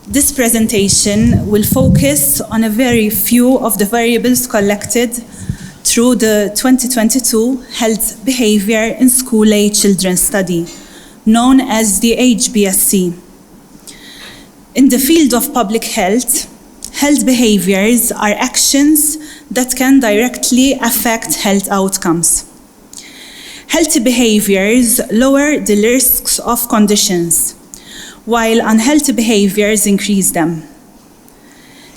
This presentation will focus on a very few of the variables collected through the 2022 Health Behavior in School-Age Children study, known as the HBSC. In the field of public health, health behaviors are actions that can directly affect health outcomes. Healthy behaviors lower the risks of conditions, while unhealthy behaviors increase them.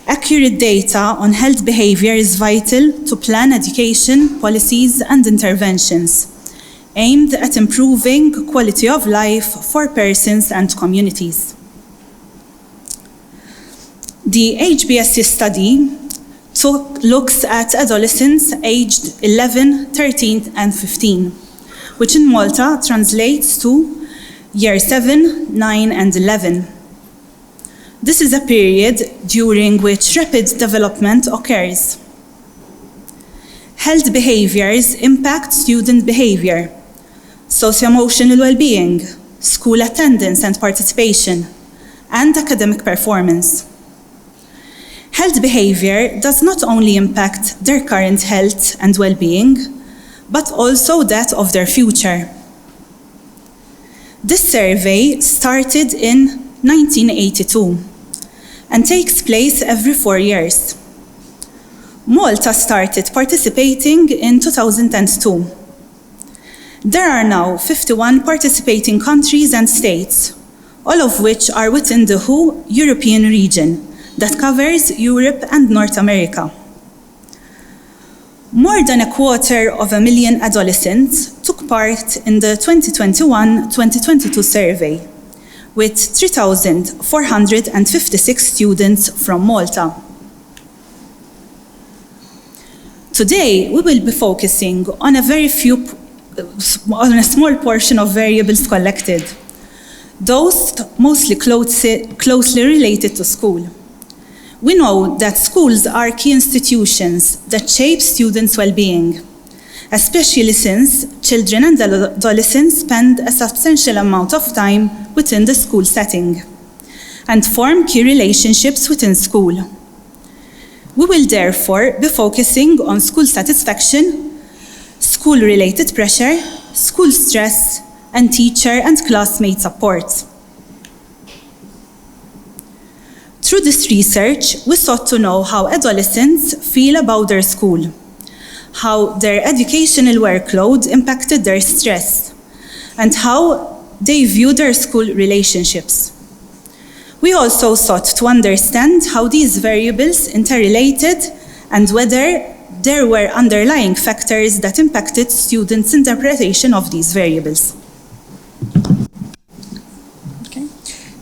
Accurate data on health behavior is vital to plan education, policies, and interventions aimed at improving quality of life for persons and communities. The HBSC study looks at adolescents aged 11, 13, and 15, which in Malta translates to Year 7, 9, and 11. This is a period during which rapid development occurs. Health behaviors impact student behavior, socio-emotional well-being, school attendance and participation, and academic performance. Health behavior does not only impact their current health and well-being, but also that of their future. This survey started in 1982 and takes place every 4 years. Malta started participating in 2002. There are now 51 participating countries and states, all of which are within the WHO European region that covers Europe and North America. More than 250,000 adolescents took part in the 2021-2022 survey, with 3,456 students from Malta. Today, we will be focusing on a small portion of variables collected, those mostly closely related to school. We know that schools are key institutions that shape students' well-being, especially since children and adolescents spend a substantial amount of time within the school setting and form key relationships within school. We will therefore be focusing on school satisfaction, school-related pressure, school stress, and teacher and classmate support. Through this research, we sought to know how adolescents feel about their school, how their educational workload impacted their stress, and how they view their school relationships. We also sought to understand how these variables interrelated and whether there were underlying factors that impacted students' interpretation of these variables.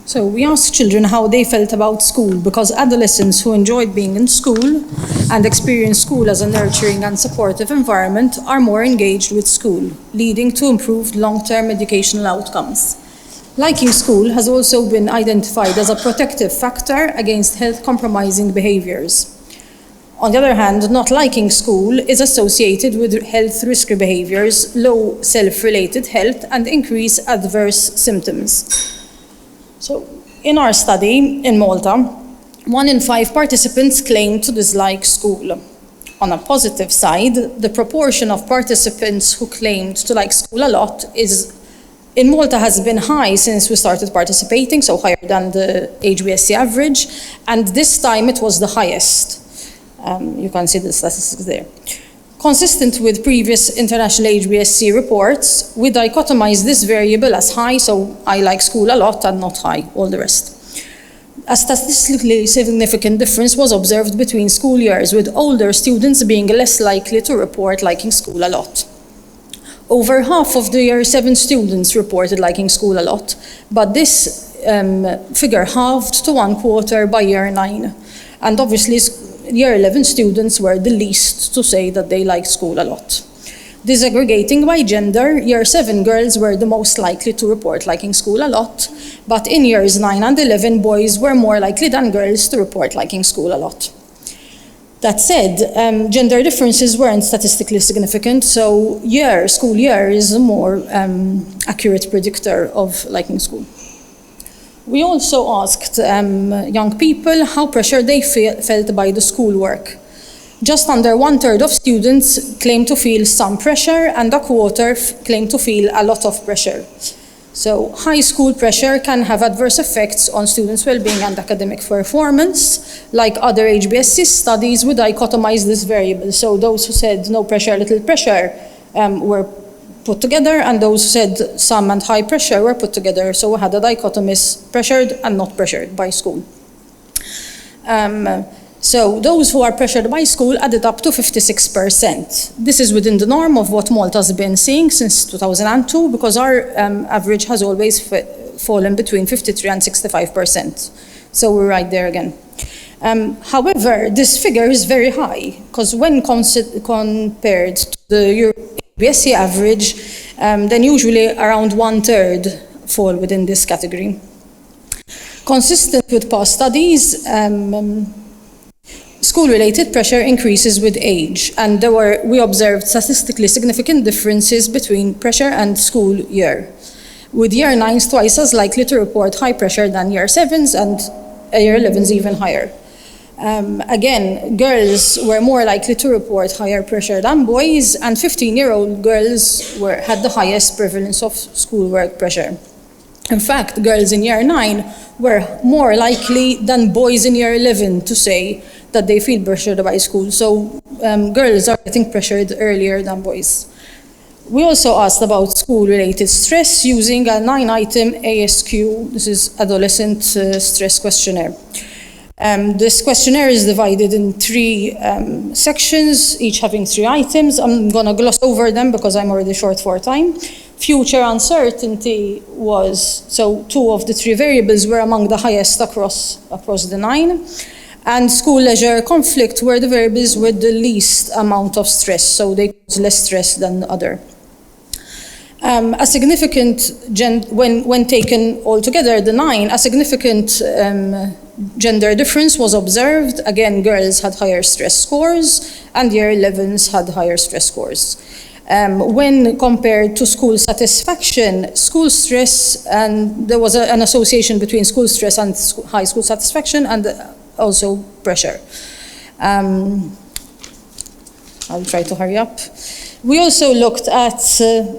So we asked children how they felt about school, because adolescents who enjoyed being in school and experience school as a nurturing and supportive environment are more engaged with school, leading to improved long-term educational outcomes. Liking school has also been identified as a protective factor against health-compromising behaviors. On the other hand, not liking school is associated with health risky behaviors, low self-related health, and increased adverse symptoms. So, in our study in Malta, 1 in 5 participants claimed to dislike school. On a positive side, the proportion of participants who claimed to like school a lot in Malta has been high since we started participating, so higher than the HBSC average, and this time it was the highest. You can see the statistics there. Consistent with previous international HBSC reports, we dichotomize this variable as high, so I like school a lot, and not high, all the rest. A statistically significant difference was observed between school years, with older students being less likely to report liking school a lot. Over half of the Year 7 students reported liking school a lot, but this figure halved to 1/4 by Year 9. And obviously, Year 11 students were the least to say that they liked school a lot. Disaggregating by gender, Year 7 girls were the most likely to report liking school a lot, but in Years 9 and 11, boys were more likely than girls to report liking school a lot. That said, gender differences weren't statistically significant, so school year is a more accurate predictor of liking school. We also asked young people how pressured they felt by the schoolwork. Just under 1/3 of students claim to feel some pressure, and a quarter claim to feel a lot of pressure. So high school pressure can have adverse effects on students' well-being and academic performance. Like other HBSC studies, we dichotomized this variable. So those who said no pressure, little pressure were put together, and those who said some and high pressure were put together. So we had a dichotomous pressured and not pressured by school. So those who are pressured by school added up to 56%. This is within the norm of what Malta's been seeing since 2002, because our average has always fallen between 53 and 65%. So we're right there again. However, this figure is very high, because when compared to the HBSC average, then usually around 1/3 fall within this category. Consistent with past studies, school-related pressure increases with age, and we observed statistically significant differences between pressure and school year, with year 9s twice as likely to report high pressure than year 7s, and year 11s even higher. Again, girls were more likely to report higher pressure than boys, and 15-year-old girls had the highest prevalence of schoolwork pressure. In fact, girls in year 9 were more likely than boys in year 11 to say that they feel pressured by school. So girls are getting pressured earlier than boys. We also asked about school-related stress using a 9-item ASQ, this is adolescent stress questionnaire. This questionnaire is divided in 3 sections, each having 3 items. I'm going to gloss over them because I'm already short for time. Future uncertainty was, so 2 of the 3 variables were among the highest across the 9. And school leisure conflict were the variables with the least amount of stress, so they cause less stress than the other. A significant, when taken all together, the 9, a significant gender difference was observed. Again, girls had higher stress scores, and year 11s had higher stress scores. When compared to school satisfaction, school stress, and there was an association between school stress and high school satisfaction, and also pressure. I'll try to hurry up. We also looked at,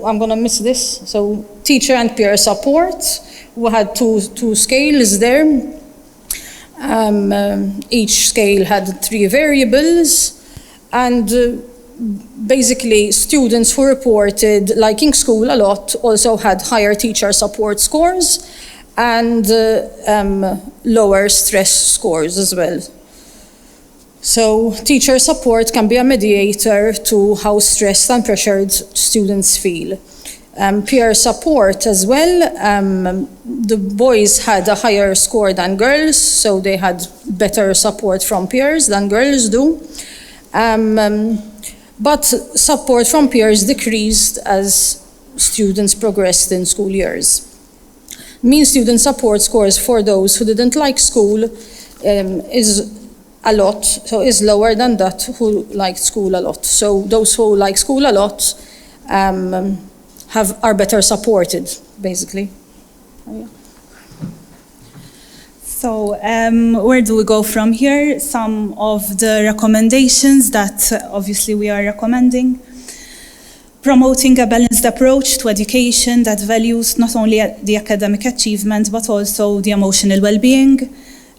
I'm going to miss this, so teacher and peer support. We had two scales there. Each scale had 3 variables, and basically students who reported liking school a lot also had higher teacher support scores and lower stress scores as well. So teacher support can be a mediator to how stressed and pressured students feel. Peer support as well, the boys had a higher score than girls, so they had better support from peers than girls do. But support from peers decreased as students progressed in school years. Mean student support scores for those who didn't like school is a lot, so is lower than that who liked school a lot. So those who like school a lot are better supported, basically. So where do we go from here? Some of the recommendations that obviously we are recommending. Promoting a balanced approach to education that values not only the academic achievement, but also the emotional well-being.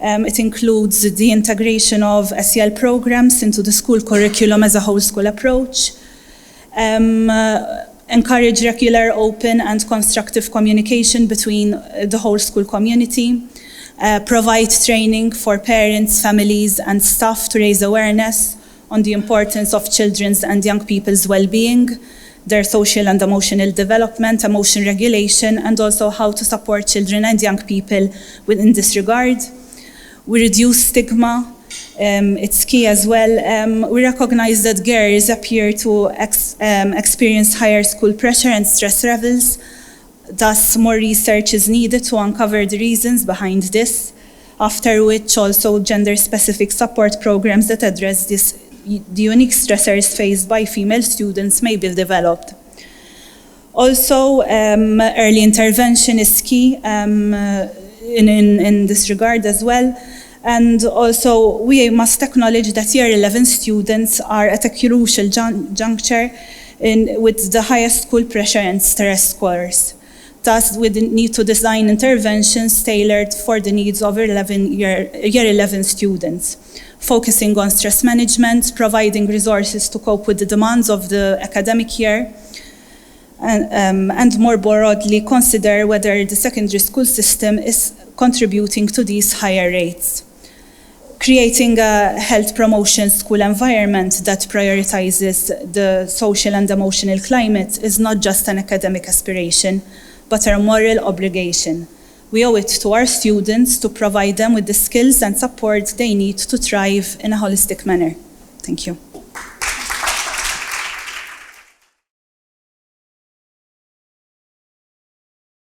It includes the integration of SEL programs into the school curriculum as a whole school approach. Encourage regular, open, and constructive communication between the whole school community. Provide training for parents, families, and staff to raise awareness on the importance of children's and young people's well-being, their social and emotional development, emotion regulation, and also how to support children and young people within this regard. We reduce stigma. It's key as well. We recognize that girls appear to experience higher school pressure and stress levels. Thus, more research is needed to uncover the reasons behind this, after which also gender-specific support programs that address the unique stressors faced by female students may be developed. Also, early intervention is key. in this regard as well. And also, we must acknowledge that Year 11 students are at a crucial juncture with the highest school pressure and stress scores. Thus, we need to design interventions tailored for the needs of Year 11 students, focusing on stress management, providing resources to cope with the demands of the academic year, and more broadly, consider whether the secondary school system is contributing to these higher rates. Creating a health promotion school environment that prioritizes the social and emotional climate is not just an academic aspiration, but a moral obligation. We owe it to our students to provide them with the skills and support they need to thrive in a holistic manner. Thank you.